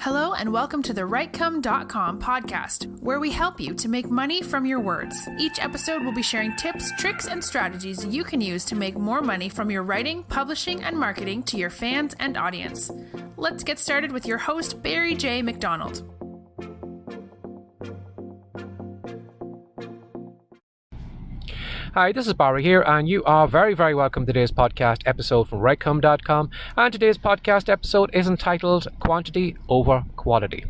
Hello and welcome to the Writecome.com podcast, where we help you to make money from your words. Each episode will be sharing tips, tricks, and strategies you can use to make more money from your writing, publishing, and marketing to your fans and audience. Let's get started with your host, Barry J. McDonald. Hi, this is Barry here, and you are very, very welcome to today's podcast episode from Writecome.com. And today's podcast episode is entitled Quantity Over Quality.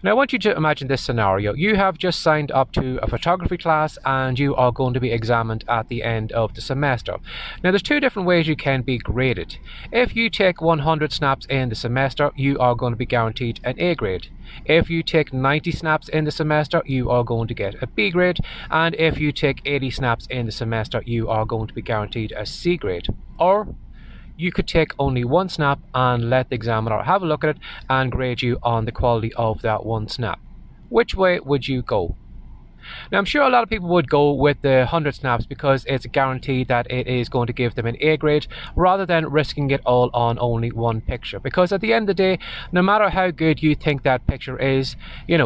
Now, I want you to imagine this scenario. You have just signed up to a photography class and you are going to be examined at the end of the semester. Now, there's two different ways you can be graded. If you take 100 snaps in the semester, you are going to be guaranteed an A grade. If you take 90 snaps in the semester, you are going to get a B grade. And if you take 80 snaps in the semester, you are going to be guaranteed a C grade. Or you could take only one snap and let the examiner have a look at it and grade you on the quality of that one snap. Which way would you go? Now, I'm sure a lot of people would go with the 100 snaps because it's a guarantee that it is going to give them an A grade rather than risking it all on only one picture. Because at the end of the day, no matter how good you think that picture is,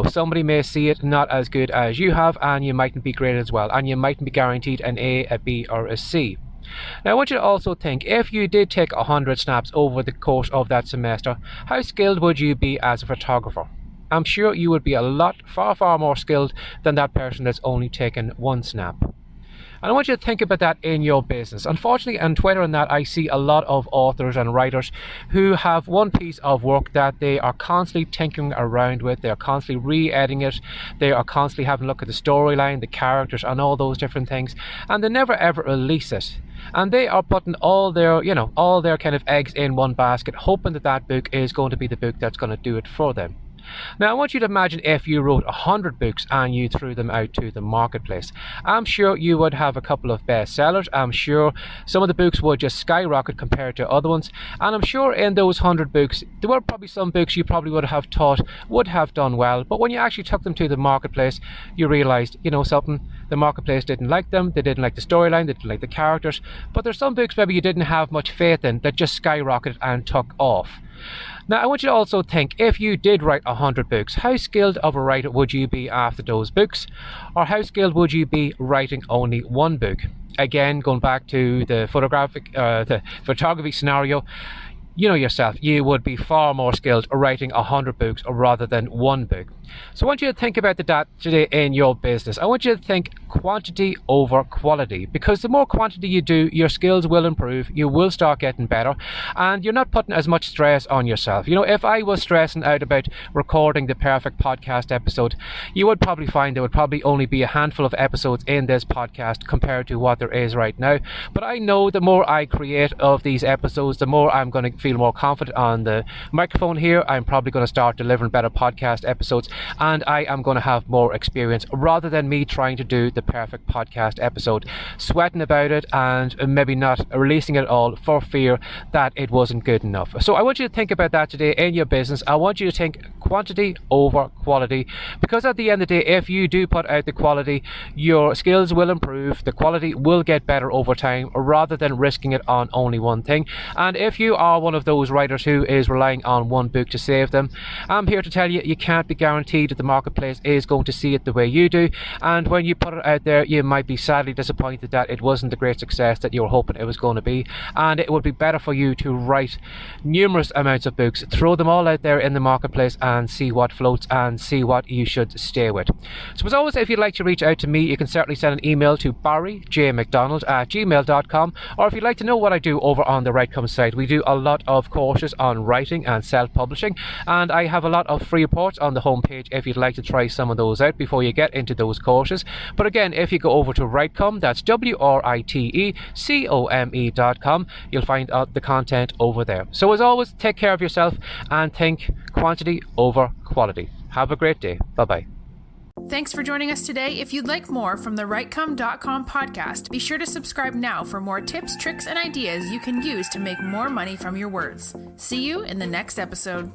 somebody may see it not as good as you have and you mightn't be graded as well, and you mightn't be guaranteed an A, a B or a C. Now, I want you to also think, if you did take 100 snaps over the course of that semester, how skilled would you be as a photographer? I'm sure you would be a lot, far more skilled than that person that's only taken one snap. And I want you to think about that in your business. Unfortunately, on Twitter and that, I see a lot of authors and writers who have one piece of work that they are constantly tinkering around with. They are constantly re-editing it. They are constantly having a look at the storyline, the characters, and all those different things. And they never ever release it. And they are putting all their kind of eggs in one basket, hoping that that book is going to be the book that's going to do it for them. Now, I want you to imagine if you wrote 100 books and you threw them out to the marketplace. I'm sure you would have a couple of bestsellers. I'm sure some of the books would just skyrocket compared to other ones. And I'm sure in those 100 books, there were probably some books you probably would have thought would have done well. But when you actually took them to the marketplace, you realized, something, the marketplace didn't like them. They didn't like the storyline. They didn't like the characters. But there's some books maybe you didn't have much faith in that just skyrocketed and took off. Now, I want you to also think, if you did write 100 books, how skilled of a writer would you be after those books? Or how skilled would you be writing only one book? Again, going back to the photography scenario, you know yourself, you would be far more skilled writing 100 books rather than one book. So I want you to think about that today in your business. I want you to think quantity over quality, because the more quantity you do, your skills will improve, you will start getting better, and you're not putting as much stress on yourself. If I was stressing out about recording the perfect podcast episode, you would probably find there would probably only be a handful of episodes in this podcast compared to what there is right now. But I know the more I create of these episodes, the more I'm going to feel more confident on the microphone here. I'm probably going to start delivering better podcast episodes, and I am going to have more experience rather than me trying to do the perfect podcast episode, sweating about it and maybe not releasing it all for fear that it wasn't good enough. So I want you to think about that today in your business. I want you to think quantity over quality, because at the end of the day, if you do put out the quality, your skills will improve, the quality will get better over time rather than risking it on only one thing. And if you are one of those writers who is relying on one book to save them, I'm here to tell you, you can't be guaranteed that the marketplace is going to see it the way you do, and when you put it out there, you might be sadly disappointed that it wasn't the great success that you were hoping it was going to be. And it would be better for you to write numerous amounts of books, throw them all out there in the marketplace and see what floats and see what you should stay with. So as always, if you'd like to reach out to me, you can certainly send an email to barryjmcdonald@gmail.com, or if you'd like to know what I do over on the Writecome site, we do a lot of courses on writing and self-publishing, and I have a lot of free reports on the homepage if you'd like to try some of those out before you get into those courses. But again, if you go over to Writecome, that's WRITECOME.com, you'll find out the content over there. So as always, take care of yourself and think quantity over quality. Have a great day. Bye-bye. Thanks for joining us today. If you'd like more from the Writecome.com podcast, be sure to subscribe now for more tips, tricks, and ideas you can use to make more money from your words. See you in the next episode.